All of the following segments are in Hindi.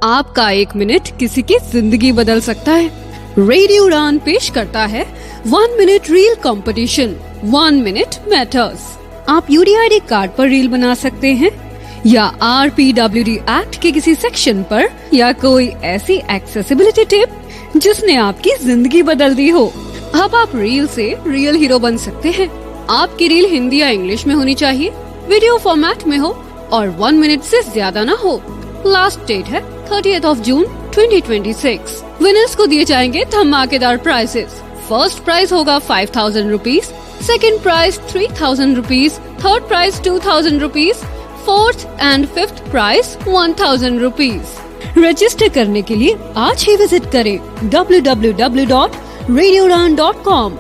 आपका 1 मिनट किसी की जिंदगी बदल सकता है। रेडियो उड़ान पेश करता है 1 minute reel competition. 1 minute matters. आप यूडीआईडी कार्ड पर रील बना सकते हैं या आरपीडब्ल्यूडी एक्ट के किसी सेक्शन पर, या कोई ऐसी एक्सेसिबिलिटी टिप जिसने आपकी जिंदगी बदल दी हो। अब आप रील से रियल हीरो बन सकते हैं। आपकी रील हिंदी या इंग्लिश में होनी चाहिए, वीडियो फॉर्मेट में हो और 1 मिनट से ज्यादा ना हो। लास्ट डेट है 30th जून 2026। विनर्स को दिए जाएंगे धमाकेदार प्राइजेस। फर्स्ट प्राइज होगा 5000 rupees, second prize 3000 rupees, third prize 2000 rupees, fourth and fifth prize 1000 rupees. Register करने के लिए आज ही विजिट करें www.radioudan.com।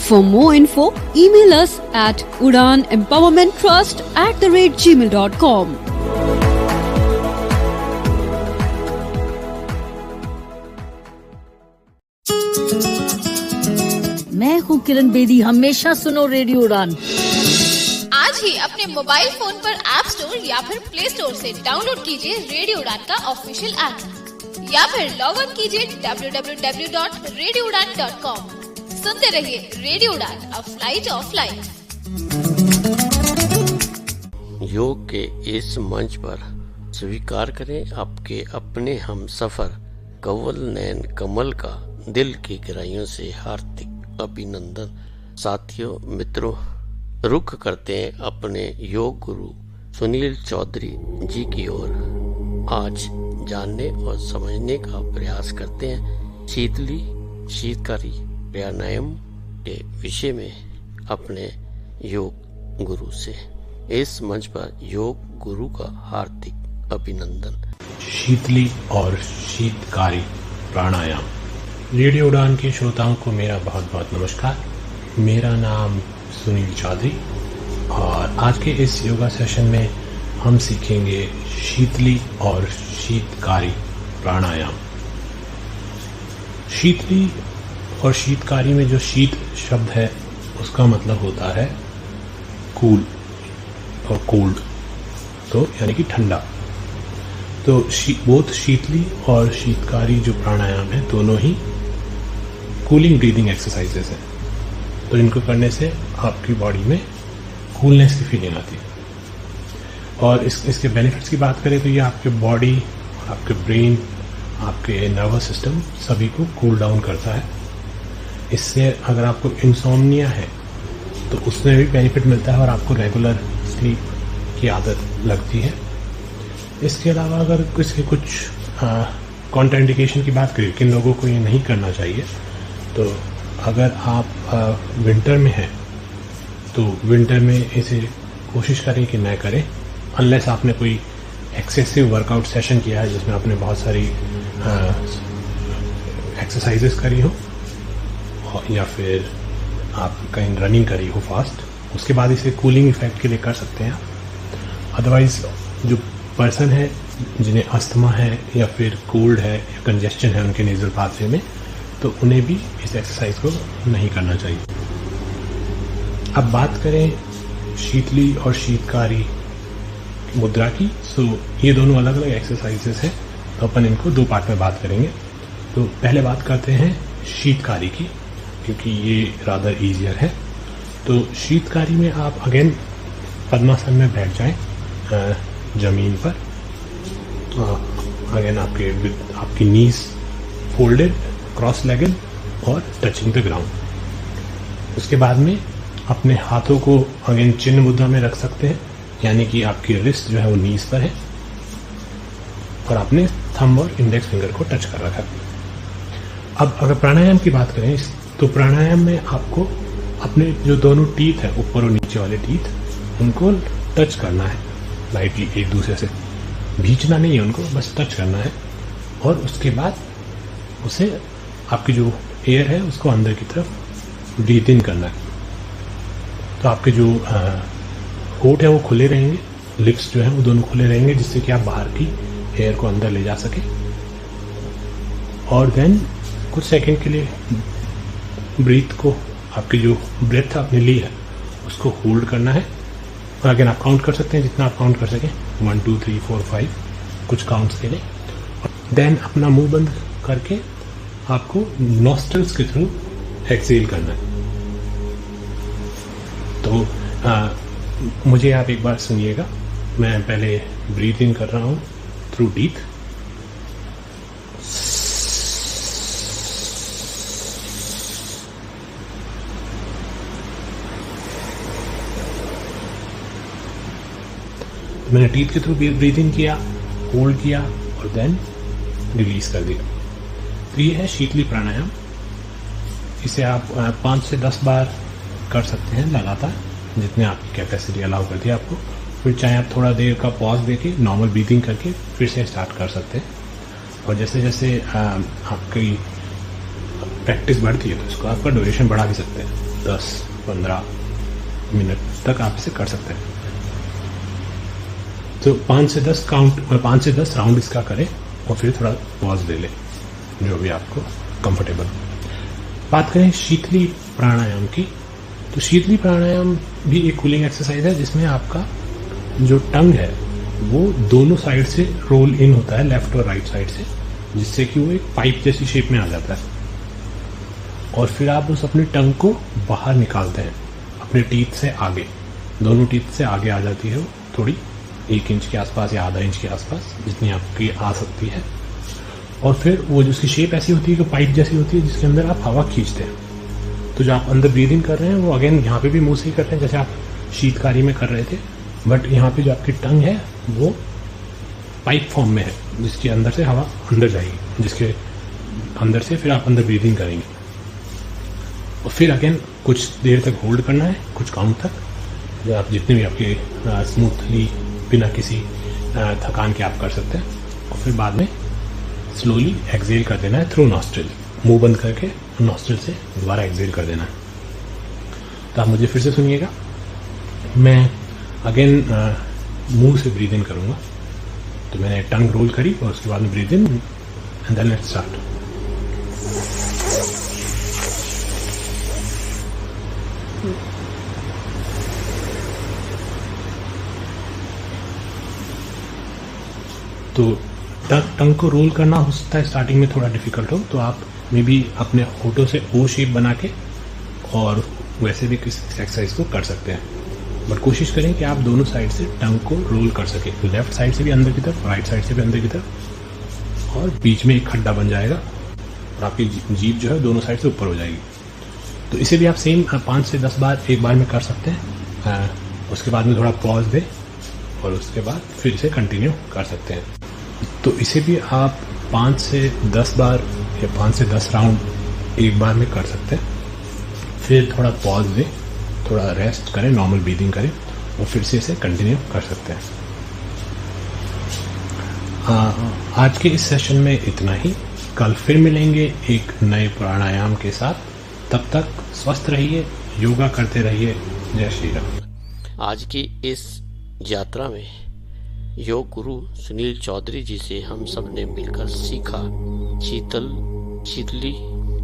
For more info, email us at udanempowermenttrust@gmail.com। मैं हूँ किरण बेदी, हमेशा सुनो रेडियो उड़ान। आज ही अपने मोबाइल फोन पर ऐप स्टोर या फिर प्ले स्टोर से डाउनलोड कीजिए रेडियो उड़ान का ऑफिशियल ऐप, या फिर लॉग इन कीजिए www.radioudan.com। सुनते रहिए रेडियो उड़ान, अ फ्लाइट ऑफ लाइफ। योग के इस मंच पर स्वीकार करें आपके अपने हम सफर कंवल नयन कमल का दिल की गहराइयों से हार्दिक अभिनंदन। साथियों, मित्रों, रुख करते हैं अपने योग गुरु सुनील चौधरी जी की ओर। आज जानने और समझने का प्रयास करते हैं शीतली शीतकारी प्राणायाम के विषय में अपने योग गुरु से। इस मंच पर योग गुरु का हार्दिक अभिनंदन। शीतली और शीतकारी प्राणायाम। रेडियो उड़ान के श्रोताओं को मेरा बहुत बहुत नमस्कार। मेरा नाम सुनील चौधरी और आज के इस योगा सेशन में हम सीखेंगे शीतली और शीतकारी प्राणायाम। शीतली और शीतकारी में जो शीत शब्द है उसका मतलब होता है कूल और कोल्ड, तो यानी कि ठंडा। तो बोथ शीतली और शीतकारी जो प्राणायाम है दोनों ही कूलिंग ब्रीदिंग एक्सरसाइजेस हैं। तो इनको करने से आपकी बॉडी में कूलनेस की फीलिंग आती है। और इसके बेनिफिट्स की बात करें तो ये आपके बॉडी, आपके ब्रेन, आपके नर्वस सिस्टम सभी को कूल डाउन करता है। इससे अगर आपको इंसोम्निया है तो उसमें भी बेनिफिट मिलता है और आपको रेगुलर स्लीप की आदत लगती है। इसके अलावा अगर इसके कुछ कॉन्ट्राइंडिकेशन की बात करें, किन लोगों को ये नहीं करना चाहिए, तो अगर आप विंटर में हैं तो विंटर में इसे कोशिश करें कि न करें, अनलेस आपने कोई एक्सेसिव वर्कआउट सेशन किया है जिसमें आपने बहुत सारी एक्सरसाइजेस करी हो या फिर आप कहीं रनिंग करी हो फास्ट, उसके बाद इसे कूलिंग इफेक्ट के लिए कर सकते हैं आप। अदरवाइज जो पर्सन है जिन्हें अस्थमा है या फिर कोल्ड है या कंजेस्शन है उनके नेजल पाथवे में, तो उन्हें भी इस एक्सरसाइज को नहीं करना चाहिए। अब बात करें शीतली और शीतकारी मुद्रा की, तो ये दोनों अलग अलग एक्सरसाइजेस हैं, तो अपन इनको 2 पार्ट में बात करेंगे। तो पहले बात करते हैं शीतकारी की, क्योंकि ये रादर ईजियर है। तो शीतकारी में आप अगेन पद्मासन में बैठ जाएं जमीन पर। अगेन आपकी नीज फोल्डेड, क्रॉस लेगड और टचिंग द ग्राउंड। उसके बाद में अपने हाथों को अगेन चिन्ह मुद्रा में रख सकते हैं, यानी कि आपकी रिस्ट जो है वो नीज पर है और आपने थंब और इंडेक्स फिंगर को टच कर रखा है। अब अगर प्राणायाम की बात करें तो प्राणायाम में आपको अपने जो दोनों टीथ है, ऊपर और नीचे वाले टीथ, उनको टच करना है लाइटली, एक दूसरे से भींचना नहीं है उनको, बस टच करना है। और उसके बाद उसे आपकी जो एयर है उसको अंदर की तरफ ब्रीथ इन करना है। तो आपके जो होठ है वो खुले रहेंगे, लिप्स जो है वो दोनों खुले रहेंगे, जिससे कि आप बाहर की एयर को अंदर ले जा सके। और देन कुछ सेकंड के लिए ब्रीथ को, आपकी जो ब्रेथ आपने ली है उसको होल्ड करना है। और अगेन आप काउंट कर सकते हैं जितना आप काउंट कर सकें, 1 2 3 4 5 कुछ काउंट्स के लिए। देन अपना मुंह बंद करके आपको नॉस्ट्रल्स के थ्रू एक्सेल करना है। तो मुझे आप एक बार सुनिएगा। मैं पहले ब्रीथ इन कर रहा हूं थ्रू टीथ, मैंने टीथ के थ्रू ब्रीथ इन किया, होल्ड किया और देन रिलीज कर दिया। तो ये है शीतली प्राणायाम। इसे आप 5 से 10 बार कर सकते हैं लगातार, जितने आपकी कैपेसिटी अलाउ करती है आपको। फिर चाहे आप थोड़ा देर का पॉज देके नॉर्मल ब्रीथिंग करके फिर से स्टार्ट कर सकते हैं। और जैसे जैसे आपकी प्रैक्टिस बढ़ती है तो इसको आपका ड्यूरेशन बढ़ा भी सकते हैं। 10-15 मिनट तक आप इसे कर सकते हैं। तो 5 से 10 राउंड इसका करें और फिर थोड़ा पॉज ले लें, जो भी आपको कंफर्टेबल। बात करें शीतली प्राणायाम की, तो शीतली प्राणायाम भी एक कूलिंग एक्सरसाइज है जिसमें आपका जो टंग है वो दोनों साइड से रोल इन होता है, लेफ्ट और राइट साइड से, जिससे कि वो एक पाइप जैसी शेप में आ जाता है। और फिर आप उस अपनी टंग को बाहर निकालते हैं अपने टीथ से आगे, दोनों टीथ से आगे आ जाती है वो थोड़ी 1 इंच के आसपास या आधा इंच के आसपास, जितनी आपकी आ सकती है। और फिर वो जो उसकी शेप ऐसी होती है कि पाइप जैसी होती है, जिसके अंदर आप हवा खींचते हैं। तो जो आप अंदर ब्रीदिंग कर रहे हैं वो अगेन यहाँ पे भी मुंह से ही कर रहे हैं, जैसे आप शीतकारी में कर रहे थे, बट यहाँ पे जो आपकी टंग है वो पाइप फॉर्म में है, जिसके अंदर से हवा अंदर जाएगी, जिसके अंदर से फिर आप अंदर ब्रीदिंग करेंगे। और फिर अगेन कुछ देर तक होल्ड करना है, कुछ काउंट तक, जो आप जितने भी आपके स्मूथली बिना किसी थकान के आप कर सकते हैं। और फिर बाद में स्लोली एक्सेल कर देना है थ्रू नॉस्ट्रिल, मुंह बंद करके नॉस्ट्रिल से दोबारा एक्सेल कर देना है। तो आप मुझे फिर से सुनिएगा। मैं अगेन मुंह से ब्रीद इन करूंगा। तो मैंने टंग रोल करी और उसके बाद में breathe in and then let's start. तो टंग को रोल करना हो सकता है स्टार्टिंग में थोड़ा डिफिकल्ट हो, तो आप मे बी अपने होठों से ओ शेप बना के और वैसे भी किसी एक्सरसाइज को कर सकते हैं। बट कोशिश करें कि आप दोनों साइड से टंग को रोल कर सके, लेफ्ट साइड से भी अंदर की तरफ, राइट साइड से भी अंदर की तरफ, और बीच में एक खड्डा बन जाएगा और आपकी जीभ जो है दोनों साइड से ऊपर हो जाएगी। तो इसे भी आप सेम 5 से 10 बार एक बार में कर सकते हैं। उसके बाद में थोड़ा पॉज दें और उसके बाद फिर इसे कंटिन्यू कर सकते हैं। तो इसे भी आप 5 से 10 बार या 5 से 10 राउंड एक बार में कर सकते हैं। फिर थोड़ा पॉज दें, थोड़ा रेस्ट करें, नॉर्मल ब्रीदिंग करें और फिर से इसे कंटिन्यू कर सकते हैं। आज के इस सेशन में इतना ही। कल फिर मिलेंगे एक नए प्राणायाम के साथ। तब तक स्वस्थ रहिए, योगा करते रहिए। जय श्री राम। आज की इस यात्रा में योग गुरु सुनील चौधरी जी से हम सब ने मिलकर सीखा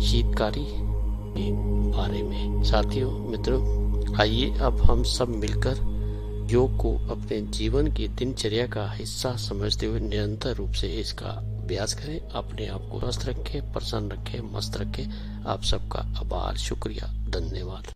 शीतकारी के बारे में। साथियों, मित्रों, आइए अब हम सब मिलकर योग को अपने जीवन की दिनचर्या का हिस्सा समझते हुए निरंतर रूप से इसका अभ्यास करें। अपने आप को स्वस्थ रखें, प्रसन्न रखें, मस्त रखें। आप सबका आभार, शुक्रिया, धन्यवाद।